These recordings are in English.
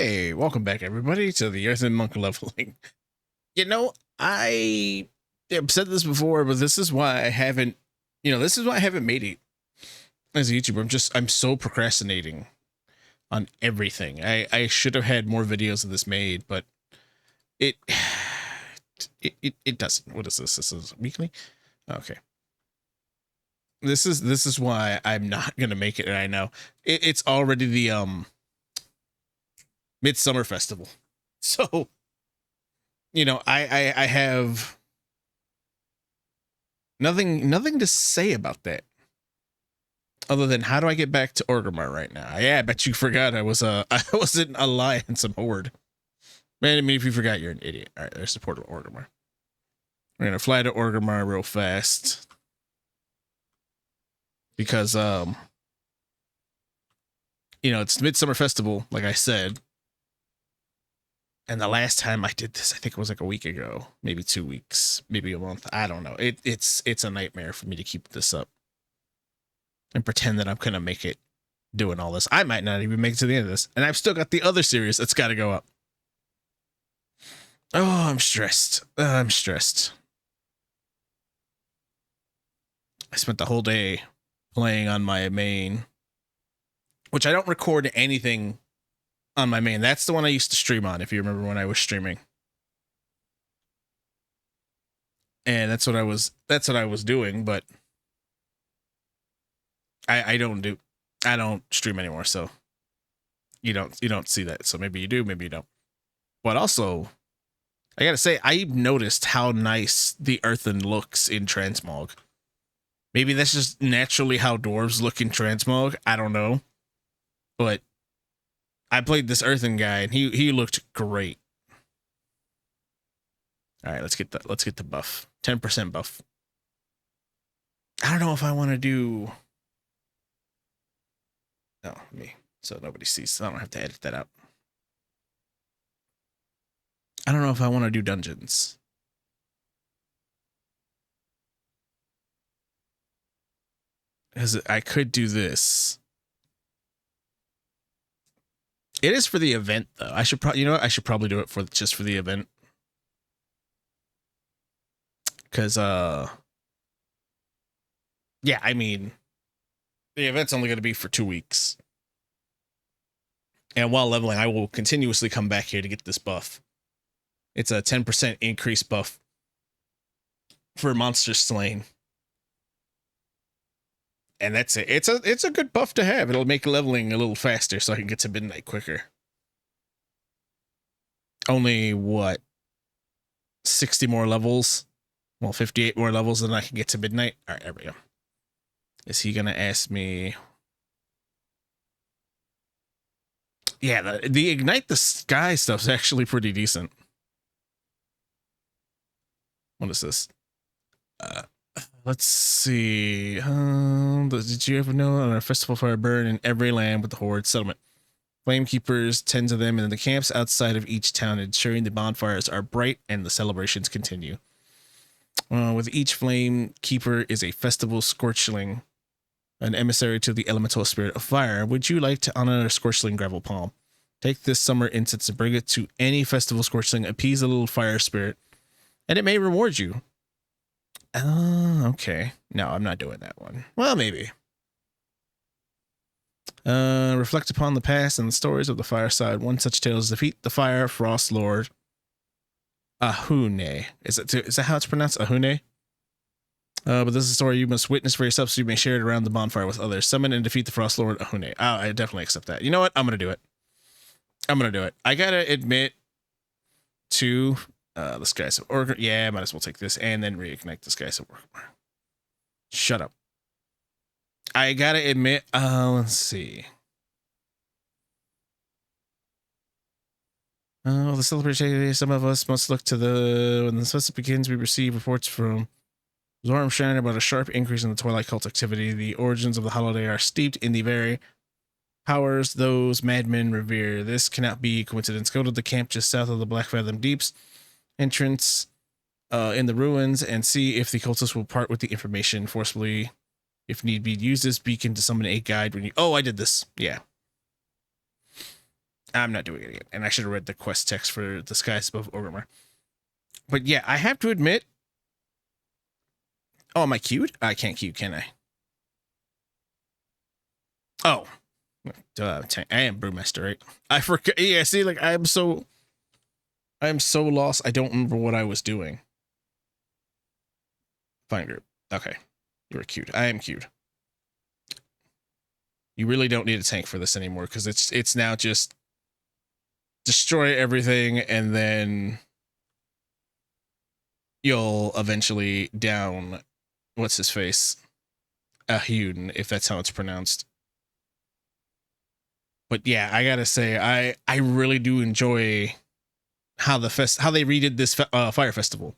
Hey, welcome back everybody to the Earthen Monk leveling. I have said this before, but this is why I haven't, this is why I haven't made it as a YouTuber. I'm so procrastinating on everything. I should have had more videos of this made, but it, it doesn't. What is this? This is weekly? Okay. This is why I'm not going to make it. And I know it's already the, Midsummer Festival. So, I have nothing to say about that. Other than how do I get back to Orgrimmar right now? Yeah, I bet you forgot I was in Alliance and Horde. Man, I mean, if you forgot, you're an idiot. All right, there's the port of Orgrimmar. We're gonna fly to Orgrimmar real fast. Because it's the Midsummer Festival, like I said. And the last time I did this, I think it was like a week ago, maybe 2 weeks, maybe a month. I don't know. It's a nightmare for me to keep this up and pretend that I'm going to make it doing all this. I might not even make it to the end of this. And I've still got the other series that's got to go up. Oh, I'm stressed. I'm stressed. I spent the whole day playing on my main, which I don't record anything on my main. That's the one I used to stream on, if you remember when I was streaming. And that's what I was doing, but I don't stream anymore, so you don't see that. So maybe you do, maybe you don't. But also, I gotta say, I noticed how nice the Earthen looks in Transmog. Maybe that's just naturally how dwarves look in Transmog. I don't know. But I played this Earthen guy and he looked great. All right, let's get the buff. 10% buff. I don't know if I want to do. No, me. So nobody sees. So I don't have to edit that out. I don't know if I want to do dungeons. Because I could do this. It is for the event, though. I should probably, I should probably do it just for the event. Because, yeah, I mean, the event's only going to be for 2 weeks. And while leveling, I will continuously come back here to get this buff. It's a 10% increase buff for monsters slain. And that's it. It's a good buff to have. It'll make leveling a little faster so I can get to midnight quicker. Only, what, 60 more levels? Well, 58 more levels than I can get to midnight. All right, there we go. Is he going to ask me? Yeah, the Ignite the Sky stuff's actually pretty decent. What is this? Let's see. Did you ever know on a festival fire burn in every land with the Horde settlement? Flame keepers, 10 of them in the camps outside of each town, ensuring the bonfires are bright and the celebrations continue. With each flame keeper is a festival scorchling, an emissary to the elemental spirit of fire. Would you like to honor a scorchling gravel palm? Take this summer incense and bring it to any festival scorchling, appease a little fire spirit, and it may reward you. Okay. No, I'm not doing that one. Well, maybe. Reflect upon the past and the stories of the fireside. One such tale is defeat the fire frost lord Ahune. Is that how it's pronounced? Ahune? But this is a story you must witness for yourself so you may share it around the bonfire with others. Summon and defeat the frost lord Ahune. Oh, I definitely accept that. You know what? I'm going to do it. I got to admit to the Skies of Orgrimmar. Yeah, I might as well take this and then reignite the Skies of Orgrimmar. Shut up. I gotta admit, let's see. The celebration, some of us must look to when the festival begins, we receive reports from Zormshine about a sharp increase in the Twilight cult activity. The origins of the holiday are steeped in the very powers those madmen revere. This cannot be coincidence. Go to the camp just south of the Black Fathom Deeps entrance in the ruins and see if the cultists will part with the information forcibly. If need be, use this beacon to summon a guide when you... Oh, I did this. Yeah. I'm not doing it again. And I should have read the quest text for the skies above Orgrimmar. But yeah, I have to admit. Oh, am I queued? I can't queue, can I? Oh. I am Brewmaster, right? I forgot. Yeah, see, like, I am so lost. I don't remember what I was doing. Fine group. Okay. You were queued. I am queued. You really don't need a tank for this anymore, because it's now just destroy everything, and then you'll eventually down what's his face? Huden, if that's how it's pronounced. But yeah, I gotta say, I really do enjoy how they redid this fire festival.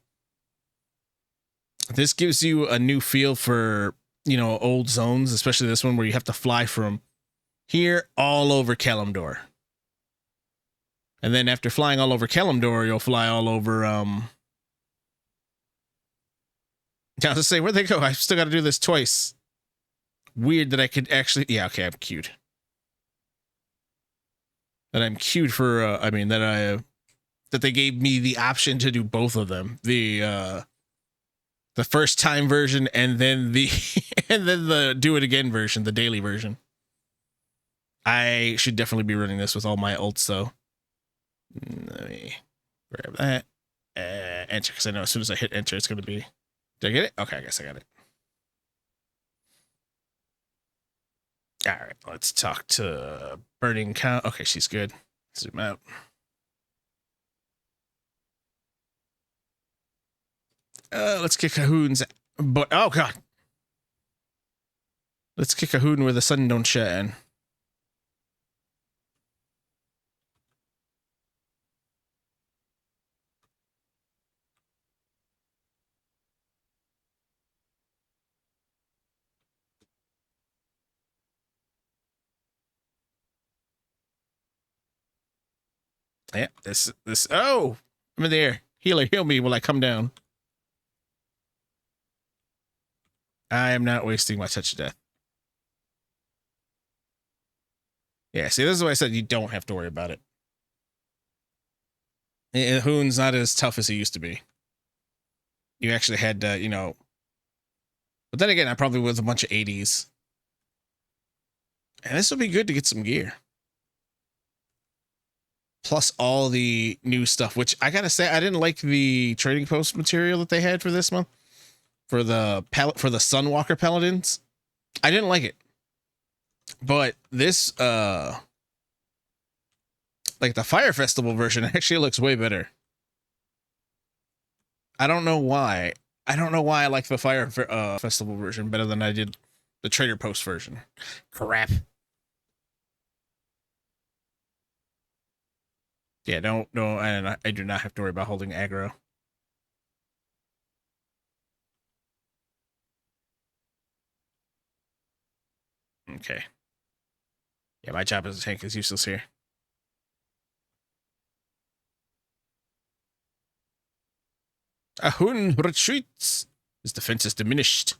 This gives you a new feel for, you know, old zones, especially this one where you have to fly from here all over Kalimdor. And then after flying all over Kalimdor, you'll fly all over I was to say, where'd they go? I still gotta do this twice. Weird that I could actually, yeah, okay, I'm queued. That I'm queued for that they gave me the option to do both of them. The first time version, and then the the do it again version, the daily version. I should definitely be running this with all my ults though. Let me grab that. Enter, because I know as soon as I hit enter, it's going to be... Did I get it? Okay, I guess I got it. All right, let's talk to Burning Cow. Okay, she's good. Zoom out. Let's kick Cahoon's... But, oh, God. Let's kick Cahoon where the sun don't shine. Yeah, this, oh, I'm in the air. Healer, heal me while I come down. I am not wasting my touch of death. Yeah, see, this is why I said you don't have to worry about it. Hoon's not as tough as he used to be. You actually had to, you know... But then again, I probably was a bunch of 80s. And this will be good to get some gear. Plus all the new stuff, which I gotta say, I didn't like the trading post material that they had for this month. For the Sunwalker Paladins. I didn't like it. But this, like the Fire Festival version actually looks way better. I don't know why. I don't know why I like the Fire Festival version better than I did the Trader Post version. Crap. Yeah, no, I do not have to worry about holding aggro. Okay. Yeah, my job as a tank is useless here. Ahun retreats. His defense is diminished.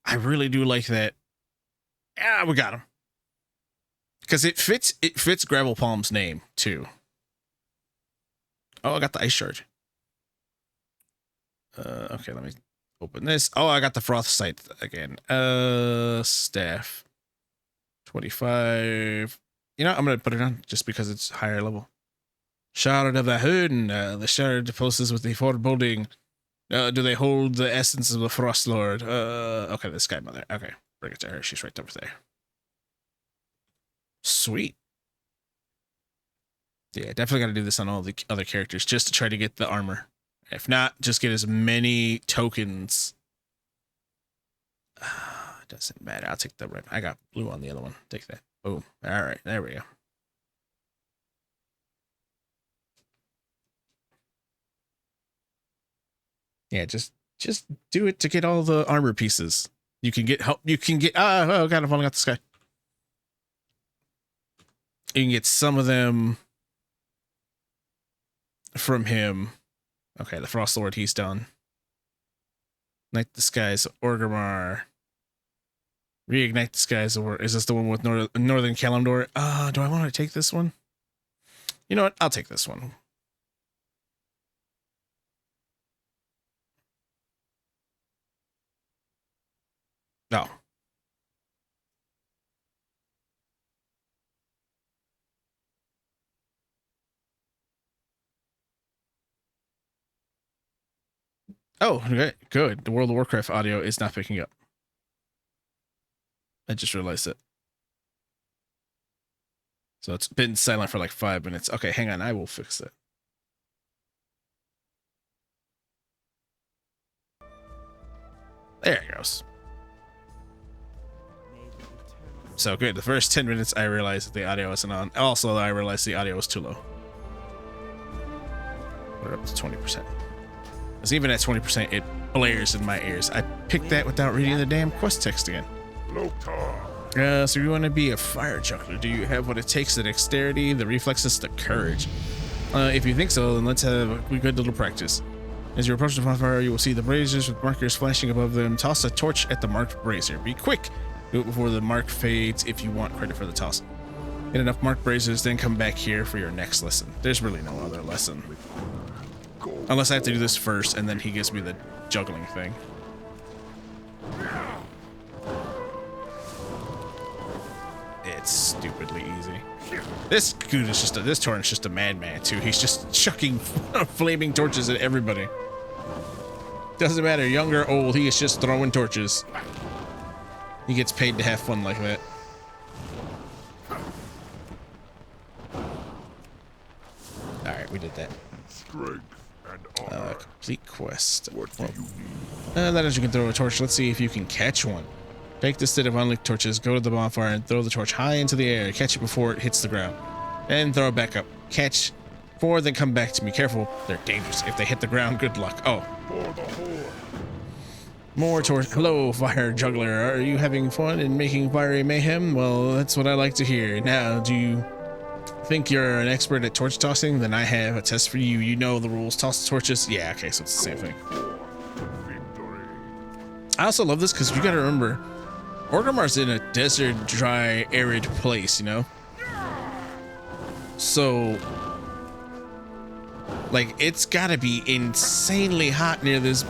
I really do like that. Yeah, we got him. Because it fits Gravel Palm's name too. Oh, I got the ice shard. Okay, let me open this. Oh, I got the froth sight again. Staff. 25. You know, I'm gonna put it on just because it's higher level. Shard of the Hoon. The shard pulses with the foreboding. Do they hold the essence of the Frost Lord? Okay, the Sky Mother. Okay, bring it to her. She's right over there. Sweet. Yeah, definitely got to do this on all the other characters just to try to get the armor. If not, just get as many tokens. Doesn't matter. I'll take the red. I got blue on the other one. Take that. Boom. All right, there we go. Yeah, just do it to get all the armor pieces. You can get help. You can get. Oh God, I'm falling out the sky. You can get some of them from him. Okay, the Frost Lord, he's done. Ignite the skies, Orgrimmar. Reignite the skies, or is this the one with Northern Kalimdor? Do I want to take this one? You know what? I'll take this one. No. Oh, okay, good. The World of Warcraft audio is not picking up. I just realized it. So it's been silent for like 5 minutes. Okay, hang on. I will fix it. There it goes. So good. The first 10 minutes, I realized that the audio wasn't on. Also, I realized the audio was too low. We're up to 20%. Because even at 20%, it blares in my ears. I picked that without reading the damn quest text again. So you want to be a fire juggler? Do you have what it takes? The dexterity, the reflexes, the courage? If you think so, then let's have a good little practice. As you approach the bonfire, you will see the braziers with markers flashing above them. Toss a torch at the marked brazier. Be quick! Do it before the mark fades if you want credit for the toss. Get enough marked braziers, then come back here for your next lesson. There's really no other lesson. Unless I have to do this first, and then he gives me the juggling thing. It's stupidly easy. This dude is just this torrent's just a madman too. He's just chucking flaming torches at everybody. Doesn't matter, young or old, he is just throwing torches. He gets paid to have fun like that. Alright, we did that. Complete quest. That is, you can throw a torch. Let's see if you can catch one. Take the stick of unlit torches, go to the bonfire, and throw the torch high into the air. Catch it before it hits the ground. And throw it back up. Catch 4, then come back to me. Careful, they're dangerous. If they hit the ground, good luck. Oh. More torch. Hello, fire juggler. Are you having fun and making fiery mayhem? Well, that's what I like to hear. Now, do you think you're an expert at torch tossing? Then I have a test for you. You know the rules. Toss the torches. Yeah, okay, so it's the same thing. I also love this because you gotta remember, Orgrimmar's in a desert, dry, arid place, you know? So, like, it's gotta be insanely hot near this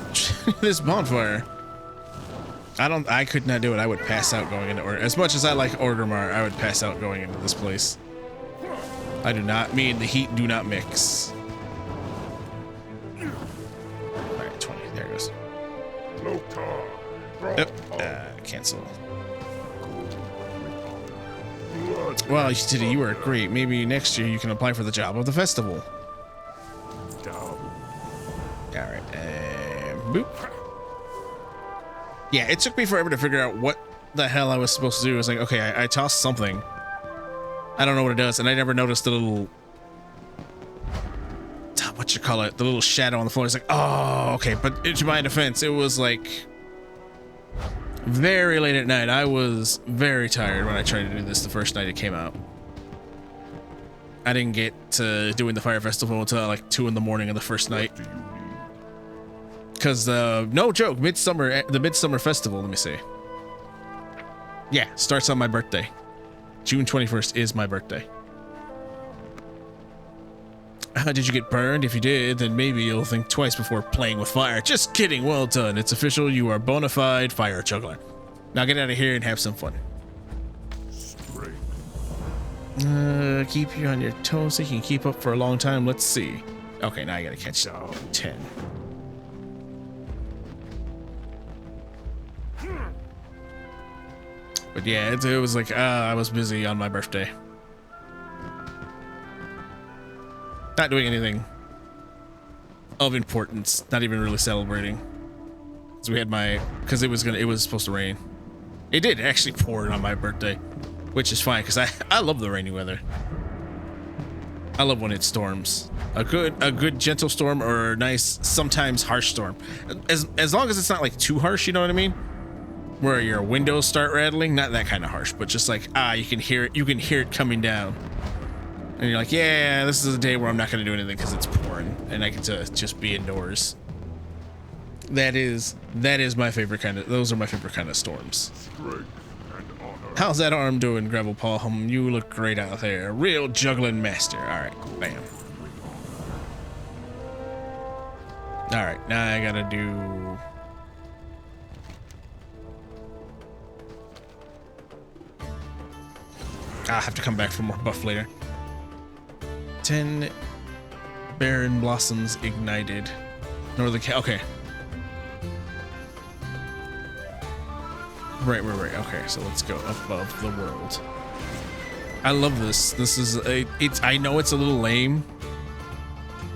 this bonfire. I could not do it. I would pass out going into as much as I like Orgrimmar, I would pass out going into this place. I do not, me and the heat do not mix. Alright, 20, there it goes. Yep, cancel. Well, you were great. Maybe next year you can apply for the job of the festival. Alright, boop. Yeah, it took me forever to figure out what the hell I was supposed to do. I was like, okay, I tossed something. I don't know what it does, and I never noticed the little, what you call it, the little shadow on the floor. It's like, oh, okay. But to my defense, it was like very late at night. I was very tired when I tried to do this the first night it came out. I didn't get to doing the fire festival until like 2 in the morning of the first night. Because no joke, the Midsummer Festival, let me see. Yeah, starts on my birthday. June 21st is my birthday. Did you get burned? If you did, then maybe you'll think twice before playing with fire. Just kidding. Well done. It's official. You are a bona fide fire juggler. Now get out of here and have some fun. Keep you on your toes so you can keep up for a long time. Let's see. Okay, now I gotta catch 10. But yeah, it was like, I was busy on my birthday. Not doing anything of importance, not even really celebrating. So we had because it was supposed to rain. It did actually pour on my birthday, which is fine because I love the rainy weather. I love when it storms. A good gentle storm or a nice, sometimes harsh storm. As long as it's not like too harsh, you know what I mean? Where your windows start rattling, not that kind of harsh, but just like, you can hear it coming down. And you're like, yeah, this is a day where I'm not going to do anything because it's pouring and I get to just be indoors. that is my favorite kind of. Those are my favorite kind of storms. Strength and honor. How's that arm doing, Gravel Paw? You look great out there. Real juggling master. All right, bam. All right, now I gotta do. I'll have to come back for more buff later. 10 barren blossoms ignited. Northern okay. Right. Okay, so let's go above the world. I love this. This is I know it's a little lame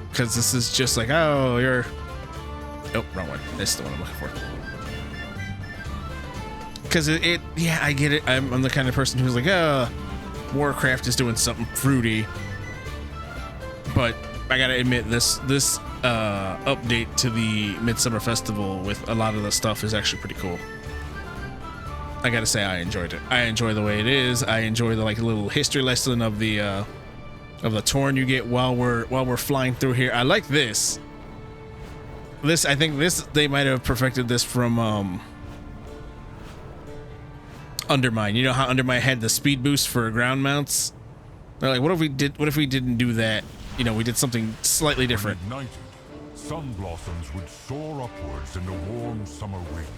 because this is just like, oh, you're. Oh, wrong one. This is the one I'm looking for. Because yeah, I get it. I'm the kind of person who's like, oh, Warcraft is doing something fruity. But I gotta admit, this update to the Midsummer Festival with a lot of the stuff is actually pretty cool. I gotta say, I enjoyed it. I enjoy the way it is. I enjoy the like little history lesson of the Torn you get while we're flying through here. I like this. I think they might have perfected this from Undermine. You know how Undermine had the speed boost for ground mounts? They're like, what if we didn't do that? You know, we did something slightly different. When ignited, sun blossoms would soar upwards in the warm summer winds.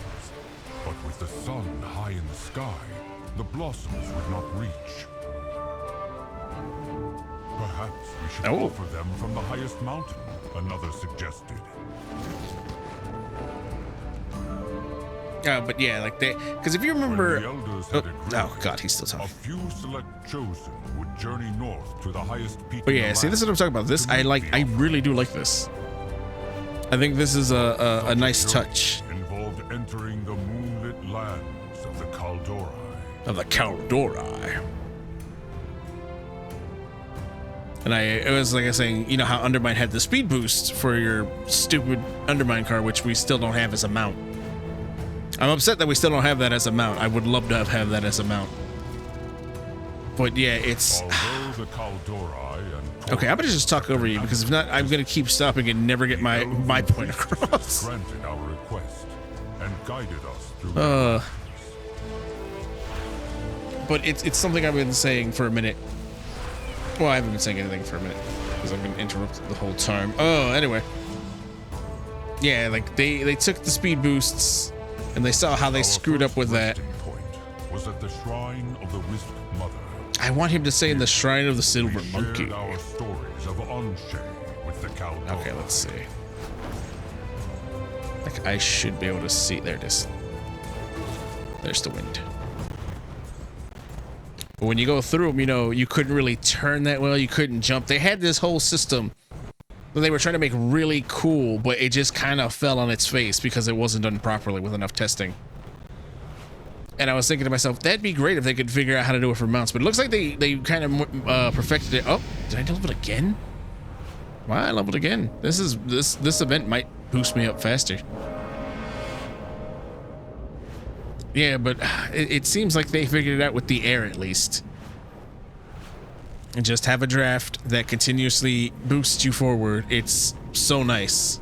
But with the sun high in the sky, the blossoms would not reach. Perhaps we should offer them from the highest mountain, another suggested. But yeah, like because if you remember, oh god, he's still a talking. few select chosen would journey north to the highest peak. But yeah, see, this is what I'm talking about. This I really do like this. I think this is a nice touch. Involved entering the moonlit lands of the Kaldori. And it was like I was saying, you know how Undermine had the speed boost for your stupid Undermine car, which we still don't have as a mount. I'm upset that we still don't have that as a mount. I would love to have that as a mount. But yeah, it's... Although the Kaldori and okay, I'm gonna just talk over you, because if not, I'm gonna keep stopping and never get my point across. Granted our request and guided us through but it's something I've been saying for a minute. Well, I haven't been saying anything for a minute, because I've been interrupted the whole time. Oh, anyway. Yeah, like they took the speed boosts, and they saw how they screwed up with that. Point was at the shrine of the Wisp Mother. I want him to say in the shrine of the Silver Monkey. Our stories of Anshe with the Kaldori. Okay, let's see. Like I should be able to see. There it is. There's the wind. But when you go through them, you know, you couldn't really turn that well. You couldn't jump. They had this whole system that they were trying to make really cool, but it just kind of fell on its face because it wasn't done properly with enough testing. And I was thinking to myself, that'd be great if they could figure out how to do it for mounts. But it looks like they kind of perfected it. Oh, did I level it again? Wow, I leveled again. This event might boost me up faster. Yeah, but it seems like they figured it out with the air at least. And just have a draft that continuously boosts you forward. It's so nice.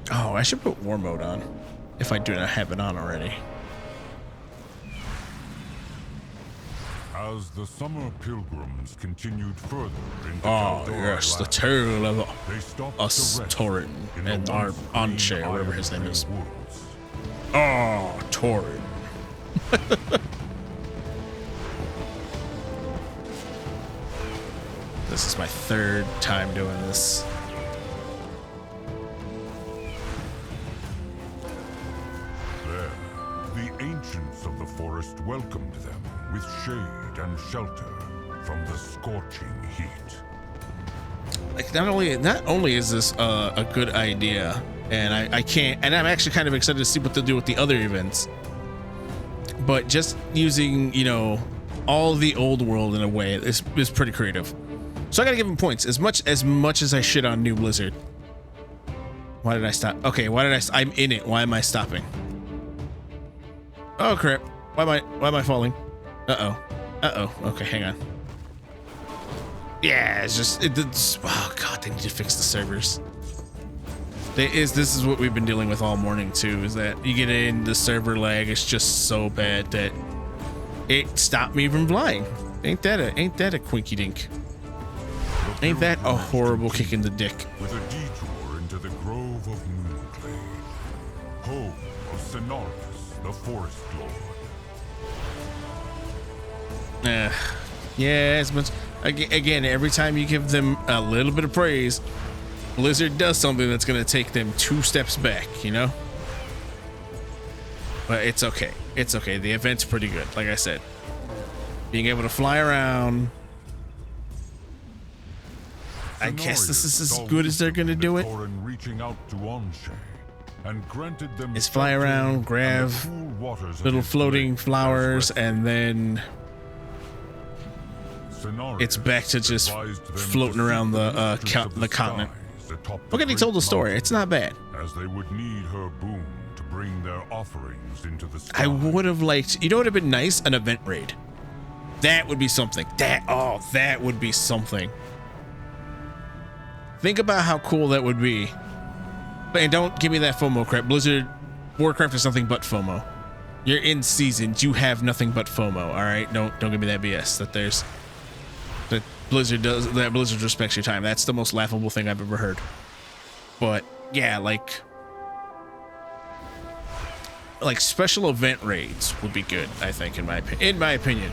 Oh, I should put war mode on if I do not have it on already. As the summer pilgrims continued further into Oh, Kaldori yes, the land, tale of they stopped us to rest Torin in the and our once Anshe, green whatever his name is. iron woods. Oh, Torin. This is my third time doing this. There, the ancients of the forest welcomed them with shade and shelter from the scorching heat. Like not only is this a good idea, and I'm actually kind of excited to see what they'll do with the other events, but just using, you know, all the old world in a way is pretty creative. So I gotta give him points as much as I shit on New Blizzard. Why did I stop? Okay, I'm in it. Why am I stopping? Oh crap! Why am I falling? Uh-oh. Okay, hang on. Yeah, it's oh god, they need to fix the servers. This is what we've been dealing with all morning too, is that you get in, the server lag is just so bad that it stopped me from flying. Ain't that a quinky dink? Ain't that a horrible kick in the dick? With a detour into the grove of Moonclay, home of Cenarius, the Forest Lord. Yeah, as much again, every time you give them a little bit of praise, Blizzard does something that's gonna take them 2 steps back, you know? But it's okay. It's okay. The event's pretty good, like I said. Being able to fly around. I guess this is as good as they're gonna do it. Is fly around, grab little floating flowers, and then it's back to just floating around the continent. We're getting told the story. It's not bad. As they would need her boon to bring their offerings into the sky. I would have liked, you know what would have been nice? An event raid. That would be something. That would be something. Think about how cool that would be. And don't give me that FOMO crap. Blizzard, Warcraft is nothing but FOMO. You're in seasons. You have nothing but FOMO. All right, don't give me that BS. That Blizzard respects your time. That's the most laughable thing I've ever heard. But yeah, like special event raids would be good. I think, in my opinion,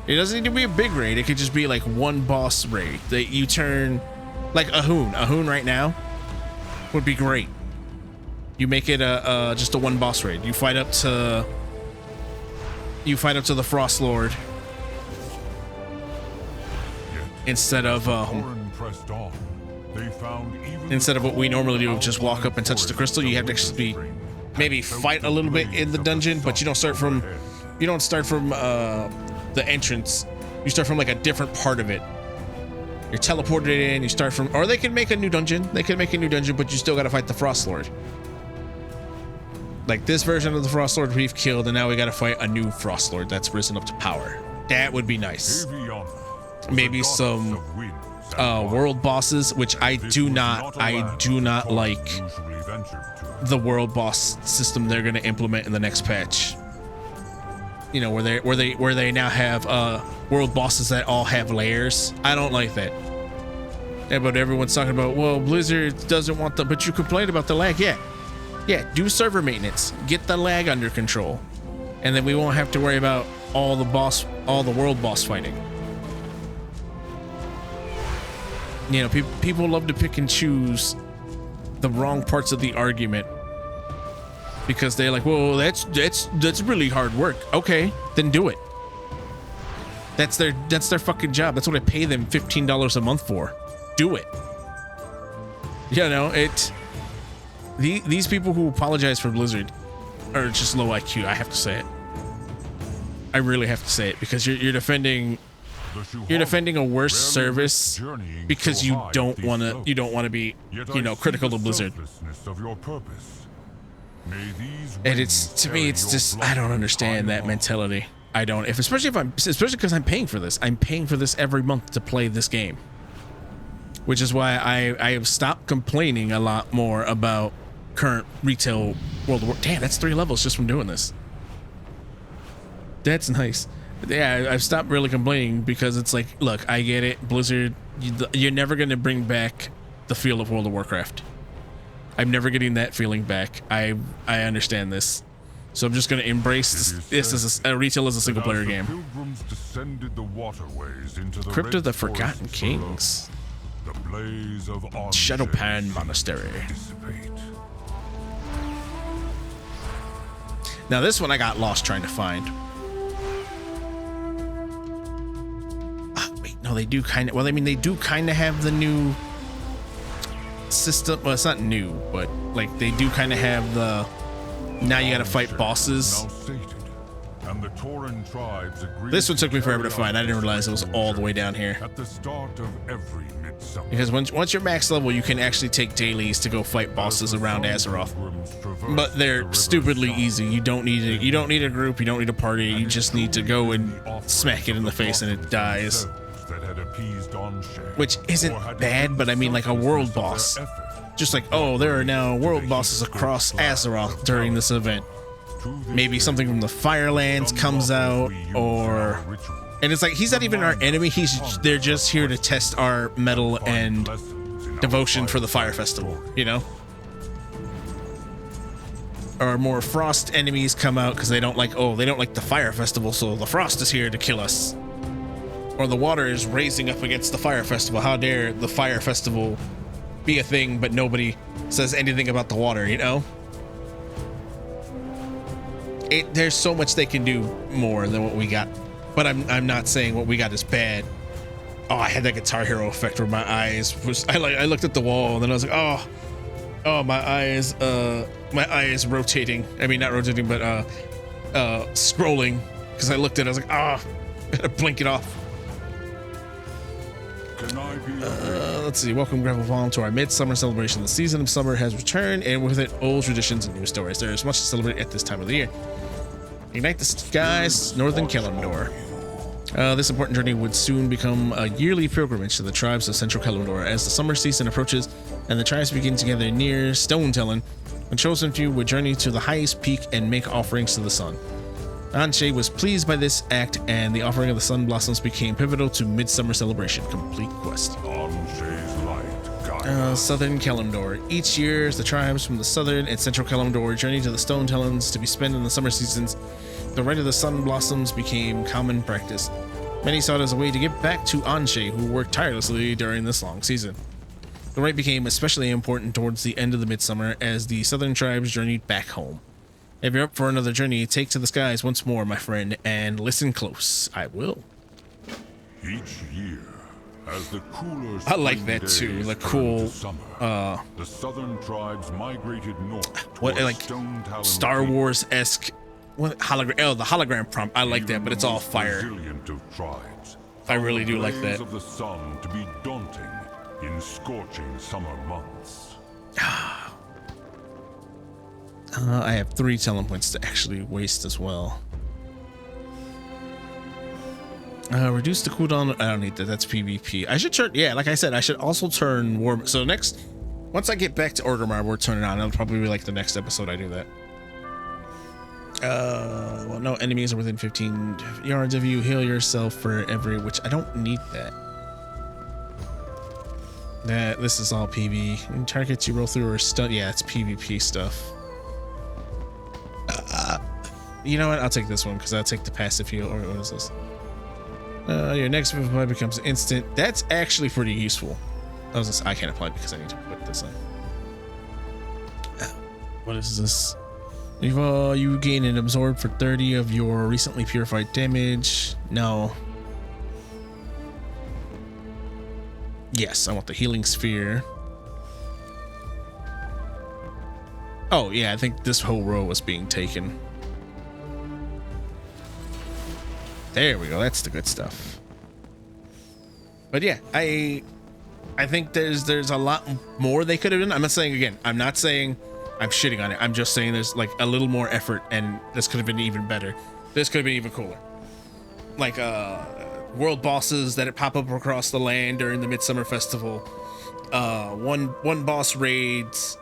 it doesn't need to be a big raid. It could just be like one boss raid that you turn. Like a hoon right now would be great. You make it just a one boss raid. You fight up to the Frost Lord instead of what we normally do, just walk up and touch the crystal. You have to actually maybe fight a little bit in the dungeon, but you don't start from the entrance. You start from like a different part of it. You're teleported in, you start from, or they can make a new dungeon. They can make a new dungeon, but you still got to fight the Frost Lord. Like this version of the Frost Lord we've killed, and now we got to fight a new Frost Lord that's risen up to power. That would be nice. Maybe some world bosses, which I do not like the world boss system they're going to implement in the next patch. You know, where they now have world bosses that all have layers. I don't like that. Yeah, but everyone's talking about, well, Blizzard doesn't want the, but you complained about the lag. Yeah, do server maintenance, get the lag under control, and then we won't have to worry about all the world boss fighting. You know, people love to pick and choose the wrong parts of the argument because they're like, well, that's really hard work. Okay, then do it. That's their fucking job. That's what I pay them $15 a month for. Do it. You know, these people who apologize for Blizzard are just low IQ. I have to say it. I really have to say it, because you're defending a worse service because you don't want to be, you know, critical of Blizzard. And to me it's just, I don't understand that mentality. I don't, especially because I'm paying for this. I'm paying for this every month to play this game, which is why I have stopped complaining a lot more about current retail World of War. Damn, that's 3 levels just from doing this. That's nice. Yeah, I've stopped really complaining because it's like, look, I get it, Blizzard, you're never going to bring back the feel of World of Warcraft. I'm never getting that feeling back. I understand this. So I'm just going to embrace this as retail as a single player game. Crypt of the Forgotten Kings. Shadowpan Monastery. Now this one I got lost trying to find. Wait, no, they do kind of, well, I mean, they do kind of have the new system. Well, it's not new, but like they do kind of have the, now you gotta fight bosses. This one took me forever to find. I didn't realize it was all the way down here. Because once you're max level, you can actually take dailies to go fight bosses around Azeroth. But they're stupidly easy. You don't need a group, you don't need a party, you just need to go and smack it in the face and it dies. Which isn't bad, but I mean, like a world boss. just like, oh, there are now world bosses across Azeroth during this event. Maybe something from the Firelands comes out, or... And it's like, he's not even our enemy, they're just here to test our mettle and devotion for the Fire Festival, you know? Or more Frost enemies come out because they don't like the Fire Festival, so the Frost is here to kill us. Or the water is raising up against the Fire Festival. How dare the Fire Festival be a thing, but nobody says anything about the water, you know? There's so much they can do more than what we got. But I'm not saying what we got is bad. Oh, I had that Guitar Hero effect where my eyes was, I looked at the wall and then I was like, oh, my eyes rotating. I mean, not rotating, but scrolling, because I looked at it, I was like, I gotta blink it off. Let's see. Welcome, Gravel Fawn, to our midsummer celebration. The season of summer has returned, and with it, old traditions and new stories. There is much to celebrate at this time of the year. Ignite the skies, Northern Kalimdor. This important journey would soon become a yearly pilgrimage to the tribes of Central Kalimdor. As the summer season approaches and the tribes begin to gather near Stonetellan, a chosen few would journey to the highest peak and make offerings to the sun. Anshe was pleased by this act, and the offering of the sun blossoms became pivotal to Midsummer Celebration. Complete quest. Southern Kalimdor. Each year, the tribes from the southern and central Kalimdor journey to the Stonetellans to be spent in the summer seasons. The rite of the sun blossoms became common practice. Many saw it as a way to give back to Anshe, who worked tirelessly during this long season. The rite became especially important towards the end of the midsummer as the southern tribes journeyed back home. If you're up for another journey, take to the skies once more, my friend, and listen close. I will. Each year, as the cooler I like that too. The cool summer, the southern tribes migrated north. What, like Star Wars-esque hologram? Oh, the hologram prompt. I like that, but it's all fire. I really do like that. Of the sun to be daunting in scorching summer months. I have 3 talent points to actually waste as well. Reduce the cooldown. I don't need that. That's PvP. I should turn. Yeah, like I said, I should also turn warm. So once I get back to Orgrimmar, we'll turn it on. It'll probably be like the next episode I do that. Well, no enemies are within 15 yards of you. Heal yourself for every, which I don't need that. This is all PV. Targets you roll through or stun. Yeah, it's PvP stuff. You know what? I'll take this one because I'll take the passive heal. Or what is this? Your next move becomes instant. That's actually pretty useful. I can't apply because I need to put this on. What is this? You gain and absorb for 30 of your recently purified damage. No. Yes, I want the healing sphere. Oh yeah, I think this whole row was being taken. There we go. That's the good stuff. But yeah, I think there's a lot more they could have done. I'm not saying, again, I'm not saying I'm shitting on it. I'm just saying there's like a little more effort, and this could have been even better. This could have been even cooler. Like world bosses that pop up across the land during the Midsummer Festival. One boss raids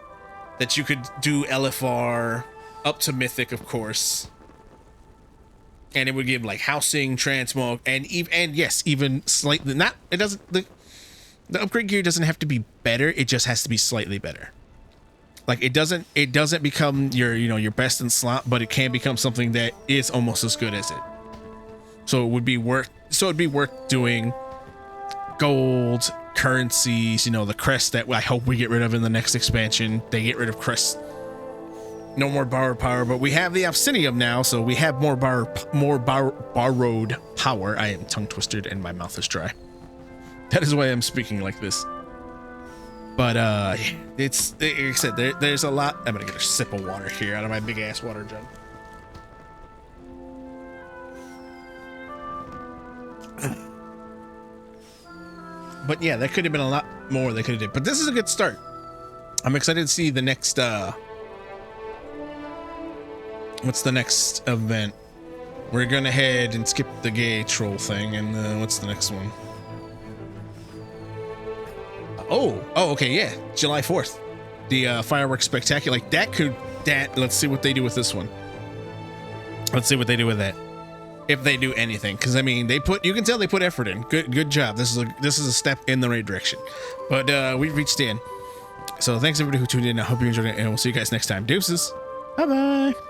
that you could do LFR up to Mythic, of course. And it would give like housing, transmog, and yes, even slightly not. It doesn't. The upgrade gear doesn't have to be better. It just has to be slightly better. Like it doesn't become your best in slot, but it can become something that is almost as good as it. So it would be worth. So it'd be worth doing. Gold currencies, the crest that I hope we get rid of in the next expansion. They get rid of crests. No more borrowed power, but we have the Obsidium now, so we have more borrowed power. I am tongue twisted and my mouth is dry. That is why I'm speaking like this. But it's like I said, there's a lot. I'm gonna get a sip of water here out of my big ass water jug. But yeah, that could have been a lot more they could have did. But this is a good start. I'm excited to see the next what's the next event? We're gonna head and skip the gay troll thing, and what's the next one? Oh, okay, yeah, July 4th. the fireworks spectacular. Like that. Let's see what they do with this one. Let's see what they do with that. If they do anything, because I mean, you can tell they put effort in. Good job. This is a step in the right direction. But we've reached the end. So thanks everybody who tuned in. I hope you enjoyed it, and we'll see you guys next time. Deuces. Bye bye.